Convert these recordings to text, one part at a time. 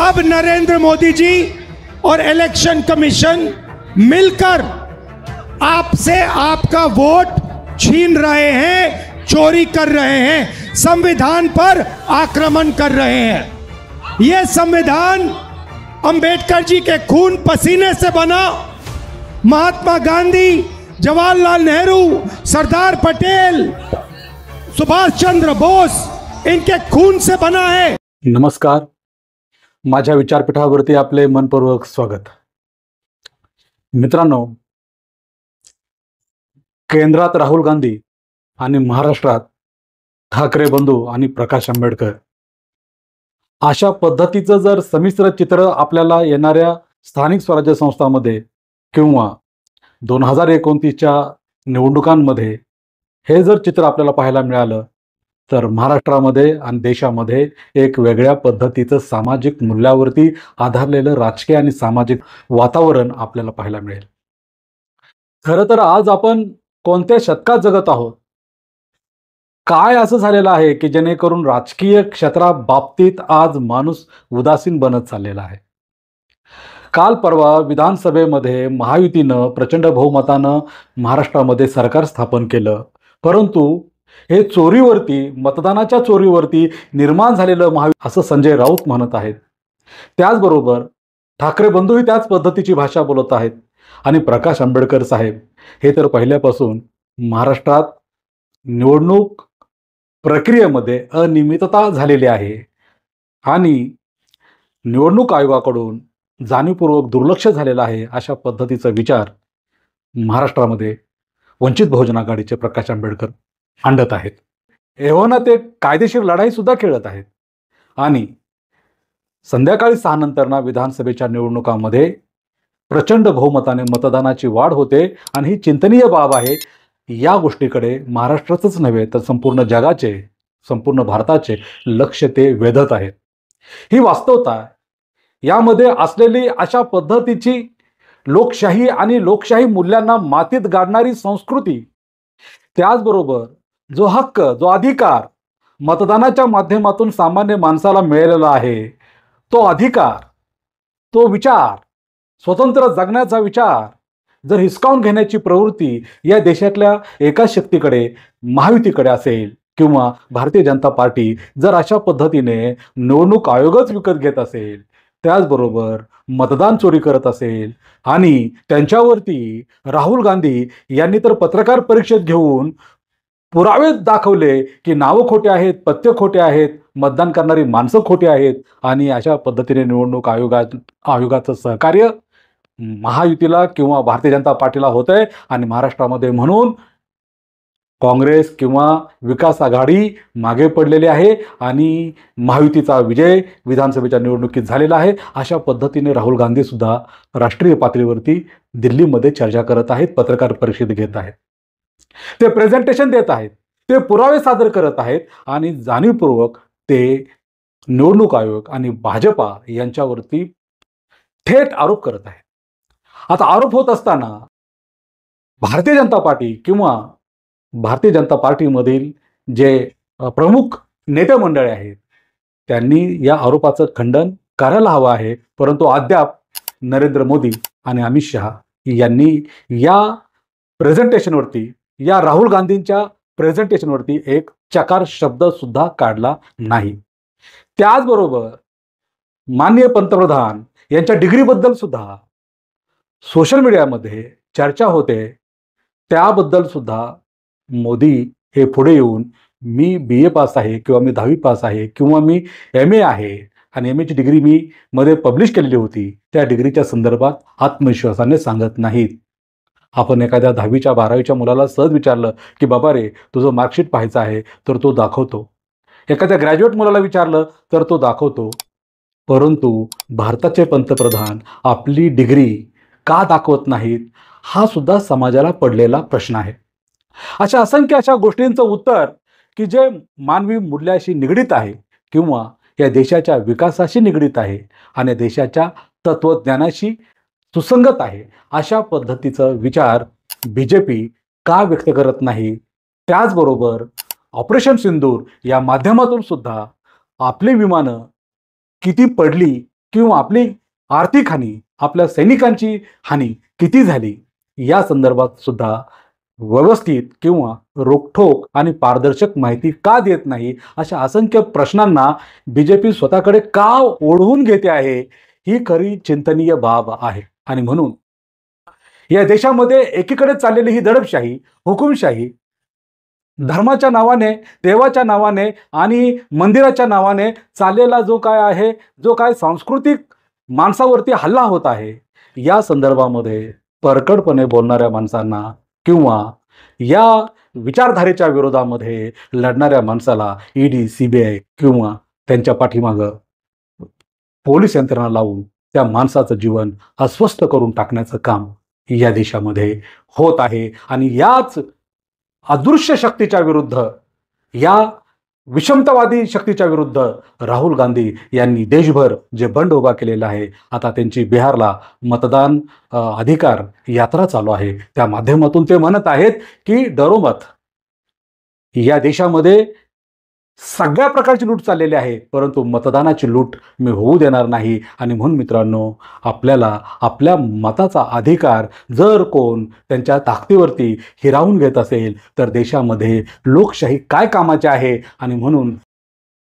अब नरेंद्र मोदी जी और election commission मिलकर आपसे आपका वोट छीन रहे हैं, चोरी कर रहे हैं, संविधान पर आक्रमण कर रहे हैं। यह संविधान अंबेडकर जी के खून पसीने से बना, महात्मा गांधी, जवाहरलाल नेहरू, सरदार पटेल, सुभाष चंद्र बोस इनके खून से बना है। नमस्कार, माझ्या विचारपीठावरती आपले मनपूर्वक स्वागत। मित्रांनो, केंद्रात राहुल गांधी आणि महाराष्ट्रात ठाकरे बंधू आणि प्रकाश आंबेडकर अशा पद्धतीचं जर संमिश्र चित्र आपल्याला येणाऱ्या स्थानिक स्वराज्य संस्थांमध्ये किंवा 2029च्या निवडणुकांमध्ये हे जर चित्र आपल्याला पाहायला मिळालं तर महाराष्ट्रामध्ये आणि देशामध्ये एक वेगळ्या पद्धतीचं सामाजिक मूल्यावरती आधारलेलं राजकीय आणि सामाजिक वातावरण आपल्याला पाहायला मिळेल। खरं तर आज आपण कोणत्या शतकात जगत आहोत? काय असं झालेलं आहे की जेणेकरून राजकीय क्षेत्राबाबतीत आज माणूस उदासीन बनत चाललेला आहे? काल परवा विधानसभेमध्ये महायुतीनं प्रचंड बहुमतानं महाराष्ट्रामध्ये सरकार स्थापन केलं, परंतु हे चोरीवरती, मतदानाच्या चोरीवरती निर्माण झालेलं महायुती असं संजय राऊत म्हणत आहेत। त्याचबरोबर ठाकरे बंधूही त्याच पद्धतीची भाषा बोलत आहेत आणि प्रकाश आंबेडकर साहेब हे तर पहिल्यापासून महाराष्ट्रात निवडणूक प्रक्रियेमध्ये अनियमितता झालेली आहे आणि निवडणूक आयोगाकडून जाणीवपूर्वक दुर्लक्ष झालेलं आहे अशा पद्धतीचा विचार महाराष्ट्रामध्ये वंचित बहुजन आघाडीचे प्रकाश आंबेडकर मांडत आहेत। एव्हाना ते कायदेशीर लढाई सुद्धा खेळत आहेत आणि संध्याकाळी 6 नंतर विधानसभेच्या निवडणुकांमध्ये प्रचंड बहुमताने मतदानाची वाढ होते आणि ही चिंतनीय बाब आहे। या गोष्टीकडे महाराष्ट्राचंच नव्हे तर संपूर्ण जगाचे, संपूर्ण भारताचे लक्ष ते वेधत आहेत। ही वास्तवता आहे। यामध्ये असलेली अशा पद्धतीची लोकशाही आणि लोकशाही मूल्यांना मातीत गाडणारी संस्कृती, त्याचबरोबर जो हक्क, जो अधिकार मतदानाच्या माध्यमातून सामान्य माणसाला मिळालेला आहे, तो अधिकार, तो विचार, स्वतंत्र जगण्याचा विचार जर हिसकावून घेण्याची प्रवृत्ती या देशातल्या एका शक्तीकडे, महायुतीकडे असेल किंवा भारतीय जनता पार्टी जर अशा पद्धतीने निवडणूक आयोगच विकत घेत असेल, त्याचबरोबर मतदान चोरी करत असेल आणि त्यांच्यावरती राहुल गांधी यांनी तर पत्रकार परिषद घेऊन पुरावे दाखवले की नावं खोटे आहेत, पत्ते खोटे आहेत, मतदान करणारी माणसं खोटी आहेत आणि अशा पद्धतीने निवडणूक आयोगाचं सहकार्य महायुतीला किंवा भारतीय जनता पार्टीला होत आहे आणि महाराष्ट्रामध्ये म्हणून काँग्रेस किंवा विकास आघाडी मागे पडलेली आहे आणि महायुतीचा विजय विधानसभेच्या निवडणुकीत झालेला आहे। अशा पद्धतीने राहुल गांधी सुद्धा राष्ट्रीय पातळीवरती दिल्लीमध्ये चर्चा करत आहेत, पत्रकार परिषद घेत आहेत, ते प्रेझेंटेशन देत आहेत, ते पुरावे सादर करत आहेत आणि जाणीवपूर्वक ते निवडणूक आयोग आणि भाजपा यांच्यावरती थेट आरोप करत आहेत। आता आरोप होत असताना भारतीय जनता पार्टी किंवा भारतीय जनता पार्टीमधील जे प्रमुख नेते मंडळी आहेत त्यांनी या आरोपाचं खंडन करायला हवं आहे, परंतु अद्याप नरेंद्र मोदी आणि अमित शहा यांनी या प्रेझेंटेशनवरती, या राहुल गांधींच्या प्रेझेंटेशनवरती एक चकार शब्द सुद्धा काढला नाही। त्याचबरोबर माननीय पंतप्रधान यांच्या डिग्रीबद्दल सुद्धा सोशल मीडियामध्ये चर्चा होते, त्याबद्दल सुद्धा मोदी हे पुढे येऊन मी BA पास आहे किंवा मी 10वी पास आहे किंवा मी MA आहे आणि MA ची डिग्री मी मध्ये पब्लिश केलेली होती, त्या डिग्रीच्या संदर्भात आत्मविश्वासाने सांगत नाहीत। आपण एखाद्या 10वीच्या 12वीच्या मुलाला सहज विचारलं की बाबा रे तुझं मार्कशीट पाहायचं आहे तर तो दाखवतो, एखाद्या ग्रॅज्युएट मुलाला विचारलं तर तो दाखवतो, परंतु भारताचे पंतप्रधान आपली डिग्री का दाखवत नाहीत हा सुद्धा समाजाला पडलेला प्रश्न आहे। अशा असंख्य अशा गोष्टींचं उत्तर की जे मानवी मूल्याशी निगडित आहे किंवा या देशाच्या विकासाशी निगडित आहे आणि देशाच्या तत्वज्ञानाशी सुसंगत आहे अशा पद्धतीचा विचार बीजेपी का व्यक्त करत नाही? त्याचबरोबर ऑपरेशन सिंदूर या माध्यमातून सुद्धा आपली विमानं किती पडली किंवा आपली आर्थिक हानी, आपल्या सैनिकांची हानी किती झाली या संदर्भात सुद्धा व्यवस्थित किंवा रोखठोक आणि पारदर्शक माहिती का देत नाही, अशा असंख्य प्रश्नांना बीजेपी स्वतःकडे का ओढवून घेते आहे, ही खरी चिंतनीय बाब आहे. आणि म्हणून या देशामध्ये एकीकडे चाललेली ही दडपशाही, हुकुमशाही, धर्माच्या नावाने, देवाच्या नावाने आणि मंदिराच्या नावाने चाललेला जो काय आहे, जो काय सांस्कृतिक माणसावरती हल्ला होत आहे, या संदर्भामध्ये परखडपणे बोलणाऱ्या माणसांना किंवा या विचारधारेच्या विरोधामध्ये लढणाऱ्या माणसाला ईडी, सीबीआय किंवा त्यांच्या पाठीमागं पोलीस यंत्रणा लावून त्या माणसाचं जीवन अस्वस्थ करून टाकण्याचं काम या देशामध्ये होत आहे. आणि याच अदृश्य शक्तीच्या विरुद्ध, या विषमतावादी शक्तीच्या विरुद्ध राहुल गांधी यांनी देशभर जे बंड उभा केलेला आहे, आता त्यांची बिहारला मतदान अधिकार यात्रा चालू आहे, त्या माध्यमातून ते म्हणत आहेत की डरो मत, या देशामध्ये सगळ्या प्रकारची लूट चाललेली आहे, परंतु मतदानाची लूट मी होऊ देणार नाही. आणि म्हणून मित्रांनो, आपल्याला आपल्या मताचा अधिकार जर कोण त्यांच्या ताकदीवरती हिरावून घेत असेल तर देशामध्ये लोकशाही काय कामाची आहे, आणि म्हणून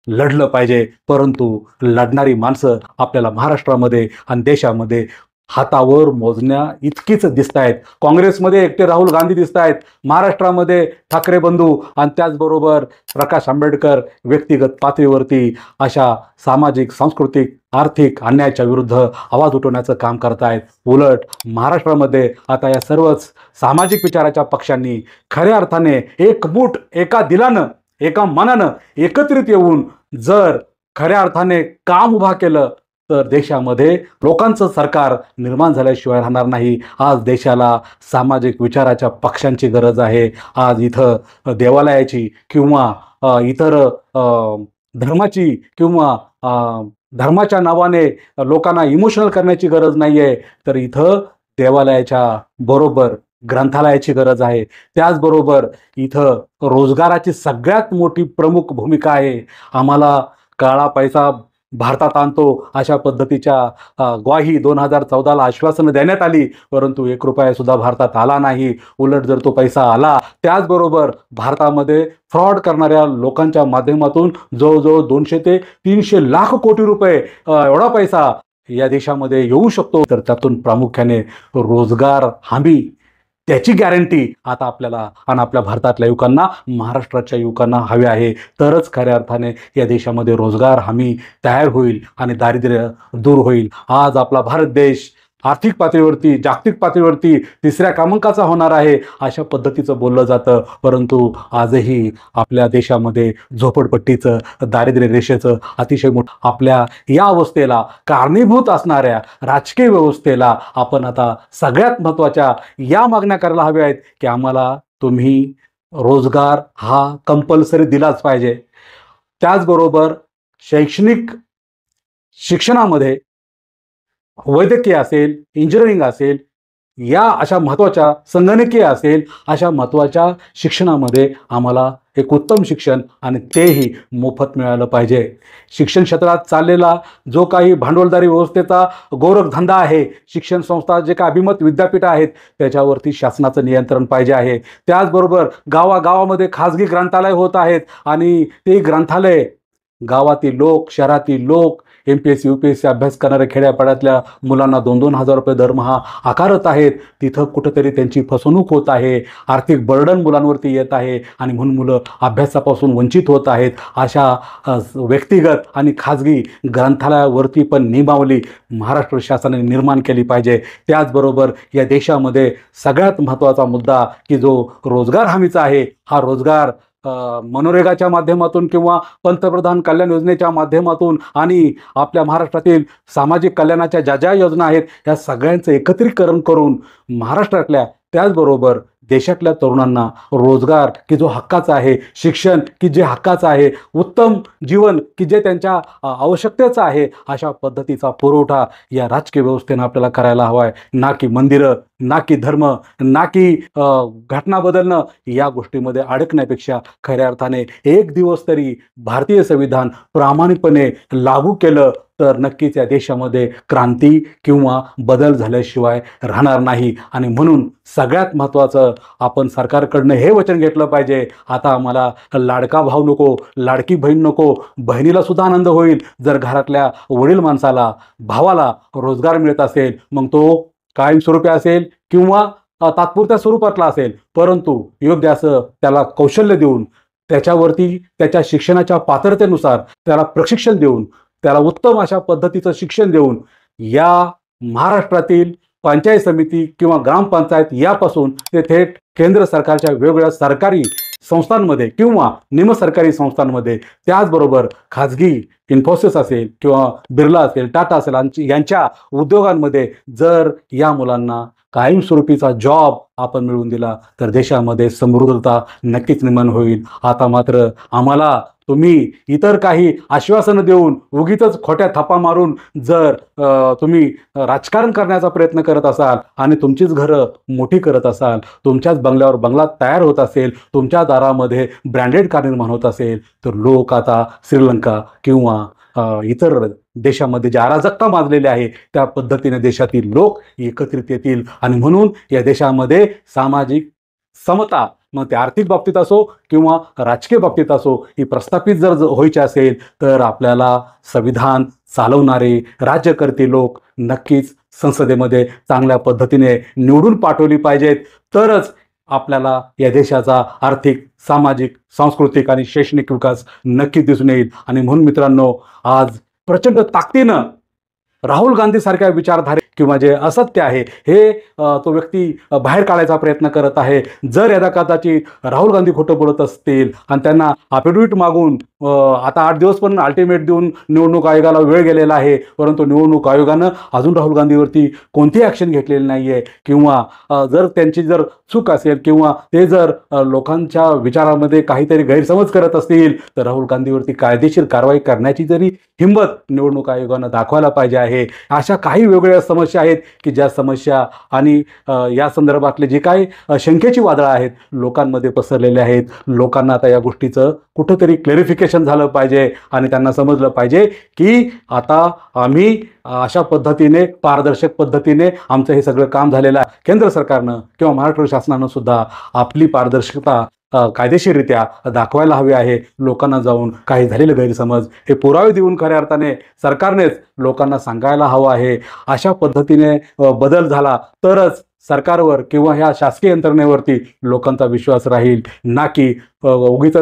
लढलं पाहिजे. परंतु लढणारी माणसं आपल्याला महाराष्ट्रामध्ये आणि देशामध्ये हातावर मोजण्या इतकीच दिसत आहेत. काँग्रेसमध्ये एकटे राहुल गांधी दिसत आहेत, महाराष्ट्रामध्ये ठाकरे बंधू आणि त्याचबरोबर प्रकाश आंबेडकर व्यक्तिगत पातळीवरती अशा सामाजिक, सांस्कृतिक, आर्थिक अन्यायाच्या विरुद्ध आवाज उठवण्याचं काम करत आहेत. उलट महाराष्ट्रामध्ये आता या सर्वच सामाजिक विचाराच्या पक्षांनी खऱ्या अर्थाने एकमूट, एका दिलानं, एका मनानं एकत्रित येऊन जर खऱ्या अर्थाने काम उभा केलं तर देशामध्ये लोकांचं सरकार निर्माण झाल्याशिवाय राहणार नाही. आज देशाला सामाजिक विचाराच्या पक्षांची गरज आहे. आज इथं देवालयाची किंवा इतर धर्माची किंवा धर्माच्या नावाने लोकांना इमोशनल करण्याची गरज नाही आहे, तर इथं देवालयाच्या बरोबर ग्रंथालयाची गरज आहे. त्याचबरोबर इथं रोजगाराची सगळ्यात मोठी प्रमुख भूमिका आहे. आम्हाला काळा पैसा भारतात आणतो अशा पद्धतीच्या ग्वाही 2014ला आश्वासनं देण्यात आली, परंतु 1 रुपया सुद्धा भारतात आला नाही. उलट जर तो पैसा आला, त्याचबरोबर भारतामध्ये फ्रॉड करणाऱ्या लोकांच्या माध्यमातून जवळजवळ 200 ते 300 लाख कोटी रुपये एवढा पैसा या देशामध्ये येऊ शकतो. तर त्यातून प्रामुख्याने रोजगार हमी, त्याची गॅरंटी आता आपल्याला आणि आपल्या भारतातल्या युवकांना, महाराष्ट्राच्या युवकांना हवी आहे. तरच खऱ्या अर्थाने या देशामध्ये रोजगार हमी तयार होईल आणि दारिद्र्य दूर होईल. आज आपला भारत देश आर्थिक पातळीवरती, जागतिक पातळीवरती 3ऱ्या क्रमांकाचा होणार आहे अशा पद्धतीचं बोललं जातं, परंतु आजही आपल्या देशामध्ये झोपडपट्टीचं, दारिद्र्य रेषेचं अतिशय मोठं, आपल्या या अवस्थेला कारणीभूत असणाऱ्या राजकीय व्यवस्थेला आपण आता सगळ्यात महत्त्वाच्या या मागण्या करायला हव्या आहेत की आम्हाला तुम्ही रोजगार हा कंपल्सरी दिलाच पाहिजे. त्याचबरोबर शैक्षणिक शिक्षणामध्ये वैद्यकीय असेल, इंजिनिअरिंग असेल, या अशा महत्त्वाच्या, संगणकीय असेल, अशा महत्त्वाच्या शिक्षणामध्ये आम्हाला एक उत्तम शिक्षण आणि तेही मोफत मिळालं पाहिजे. शिक्षण क्षेत्रात चाललेला जो काही भांडवलदारी व्यवस्थेचा गोरखधंदा आहे, शिक्षण संस्था जे काही अभिमत विद्यापीठं आहेत त्याच्यावरती शासनाचं नियंत्रण पाहिजे आहे. त्याचबरोबर गावागावामध्ये खाजगी ग्रंथालय होत आहेत आणि ते ग्रंथालय गावातील लोक, शहरातील लोक, MPSC UPSC अभ्यास करणाऱ्या खेड्यापाड्यातल्या मुलांना 2-2 हजार रुपये दरमहा आकारत आहेत. तिथं कुठंतरी त्यांची फसवणूक होत आहे, आर्थिक बर्डन मुलांवरती येत आहे आणि म्हणून मुलं अभ्यासापासून वंचित होत आहेत. अशा व्यक्तिगत आणि खाजगी ग्रंथालयावरती पण नियमावली महाराष्ट्र शासनाने निर्माण केली पाहिजे. त्याचबरोबर या देशामध्ये सगळ्यात महत्त्वाचा मुद्दा की जो रोजगार हमीचा आहे, हा रोजगार मनरेगाच्या माध्यमातून किंवा पंतप्रधान कल्याण योजनेच्या माध्यमातून आणि आपल्या महाराष्ट्रातील सामाजिक कल्याणाच्या ज्या ज्या योजना आहेत या सगळ्यांचं एकत्रीकरण करून महाराष्ट्रातल्या त्याचबरोबर देशातल्या तरुणांना रोजगार की जो हक्काचा आहे, शिक्षण की जे हक्काचं आहे, उत्तम जीवन की जे त्यांच्या आवश्यकतेचं आहे, अशा पद्धतीचा पुरवठा या राजकीय व्यवस्थेनं आपल्याला करायला हवा आहे. ना की मंदिरं, ना की धर्म, ना की घटना बदलणं, या गोष्टीमध्ये अडकण्यापेक्षा खऱ्या अर्थाने एक दिवस तरी भारतीय संविधान प्रामाणिकपणे लागू केलं तर नक्कीच या देशामध्ये क्रांती किंवा बदल झाल्याशिवाय राहणार नाही. आणि म्हणून सगळ्यात महत्त्वाचं, आपण सरकारकडनं हे वचन घेतलं पाहिजे, आता आम्हाला लाडका भाऊ नको, लाडकी बहीण नको, बहिणीला सुद्धा आनंद होईल जर घरातल्या वडील माणसाला, भावाला रोजगार मिळत असेल, मग तो कायमस्वरूपी असेल किंवा तात्पुरत्या स्वरूपातला असेल, परंतु योग्य असं त्याला कौशल्य देऊन, त्याच्यावरती त्याच्या शिक्षणाच्या पात्रतेनुसार त्याला प्रशिक्षण देऊन, त्याला उत्तम अशा पद्धतीचं शिक्षण देऊन या महाराष्ट्रातील पंचायत समिती किंवा ग्रामपंचायत यापासून ते थेट केंद्र सरकारच्या वेगवेगळ्या सरकारी संस्थांमध्ये किंवा निमसरकारी संस्थांमध्ये, त्याचबरोबर खाजगी इन्फोसिस असेल किंवा बिर्ला असेल, टाटा असेल यांच्या उद्योगांमध्ये जर या मुलांना कायमस्वरूपीचा जॉब आपण मिळवून दिला तर देशामध्ये समृद्धता नक्कीच निर्माण होईल. आता मात्र आम्हाला तुम्ही इतर काही आश्वासनं देऊन उगीच खोट्या थापा मारून जर तुम्ही राजकारण करण्याचा प्रयत्न करत असाल आणि तुमचीच घरं मोठी करत असाल, तुमच्याच बंगल्यावर बंगला तयार होत असेल, तुमच्या दारामध्ये ब्रँडेड कार निर्माण होत असेल, तर लोक आता श्रीलंका किंवा इतर देशामध्ये जी अराजकता माजलेली आहे त्या पद्धतीने देशातील लोक एकत्रित येतील. आणि म्हणून या देशामध्ये सामाजिक समता, मग ते आर्थिक बाबतीत असो किंवा राजकीय बाबतीत असो, ही प्रस्थापित जर व्हायची असेल तर आपल्याला संविधान चालवणारे राज्यकर्ते लोक नक्कीच संसदेमध्ये चांगल्या पद्धतीने निवडून पाठवली पाहिजेत. तरच आपल्याला या देशाचा आर्थिक, सामाजिक, सांस्कृतिक आणि शैक्षणिक विकास नक्कीच दिसून येईल. आणि म्हणून मित्रांनो, आज प्रचंड ताकदीनं राहुल गांधी सारख्या विचारधारे किंवा जे असत्य आहे हे तो व्यक्ती बाहेर काढायचा प्रयत्न करत आहे. जर यदा कदाचित राहुल गांधी खोटं बोलत असतील आणि त्यांना अफिडेव्हिट मागून आता 8 दिवस पण अल्टिमेट देऊन निवडणूक आयोगाला वेळ गेलेला आहे, परंतु निवडणूक आयोगानं अजून राहुल गांधीवरती कोणतीही ॲक्शन घेतलेली नाही आहे, किंवा जर त्यांची जर चूक असेल किंवा ते जर लोकांच्या विचारामध्ये काहीतरी गैरसमज करत असतील तर राहुल गांधीवरती कायदेशीर कारवाई करण्याची जरी हिंमत निवडणूक आयोगानं दाखवायला पाहिजे आहे. अशा काही वेगवेगळ्या समस्या आहेत की ज्या समस्या आणि या संदर्भातले जे काही शंकेची वादळं आहेत लोकांमध्ये पसरलेले आहेत. लोकांना आता या गोष्टीचं कुठंतरी क्लॅरिफिकेशन झालं पाहिजे आणि त्यांना समजलं पाहिजे की आता आम्ही अशा पद्धतीने पारदर्शक पद्धतीने आमचं हे सगळं काम झालेलं आहे. केंद्र सरकारनं किंवा महाराष्ट्र शासनानं सुद्धा आपली पारदर्शकता कायदेशीररित्या दाखवायला हवी आहे. लोकांना जाऊन काही झालेले गैरसमज हे पुरावे देऊन खऱ्या अर्थाने सरकारनेच लोकांना सांगायला हवं आहे. अशा पद्धतीने बदल झाला तरच सरकारवर किंवा ह्या शासकीय यंत्रणेवरती लोकांचा विश्वास राहील, ना की उगीच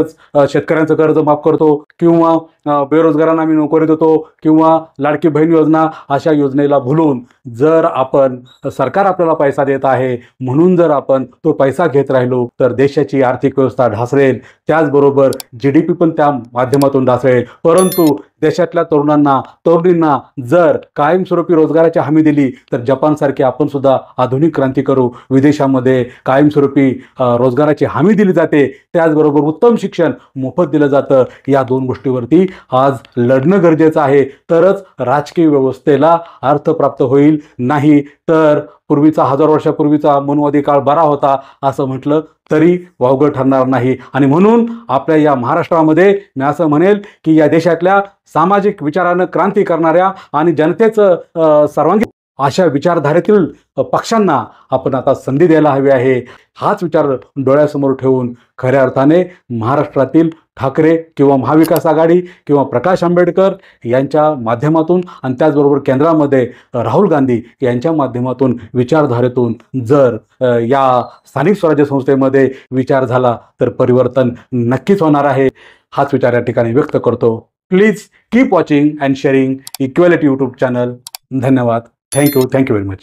शेतकऱ्यांचं कर्ज माफ करतो किंवा बेरोजगारांना आम्ही नोकरी देतो किंवा लाडकी बहीण योजना, अशा योजनेला भुलून जर आपण सरकार आपल्याला पैसा देत आहे म्हणून जर आपण तो पैसा घेत राहिलो तर देशाची आर्थिक व्यवस्था ढासळेल, त्याचबरोबर GDP पण त्या माध्यमातून ढासळेल. परंतु देशातल्या तरुणांना, तरुणींना जर कायमस्वरूपी रोजगाराची हमी दिली तर जपानसारखी आपण सुद्धा आधुनिक क्रांती करू. विदेशामध्ये कायमस्वरूपी रोजगाराची हमी दिली जाते, त्याचबरोबर उत्तम शिक्षण मोफत दिलं जातं. या 2 गोष्टीवरती आज लढणं गरजेचं आहे, तरच राजकीय व्यवस्थेला अर्थ प्राप्त होईल. नाही तर पूर्वीचा 1000 वर्षापूर्वीचा मनुवादी काळ बरा होता असं म्हटलं तरी वावगं ठरणार नाही. आणि म्हणून आपल्या या महाराष्ट्रामध्ये मी असं म्हणेल की या देशातल्या सामाजिक विचारानं क्रांती करणाऱ्या आणि जनतेचं सर्वांगीण अशा विचारधारेतील पक्षांना आपण आता संधी द्यायला हवी आहे. हाच विचार डोळ्यासमोर ठेवून खऱ्या अर्थाने महाराष्ट्रातील ठाकरे किंवा महाविकास आघाडी किंवा प्रकाश आंबेडकर यांच्या माध्यमातून आणि त्याचबरोबर केंद्रामध्ये राहुल गांधी यांच्या माध्यमातून विचारधारेतून जर या स्थानिक स्वराज्य संस्थेमध्ये विचार झाला तर परिवर्तन नक्कीच होणार आहे. हाच विचार या ठिकाणी व्यक्त करतो. Please keep watching and sharing equality YouTube channel. धन्यवाद. Thank you very much.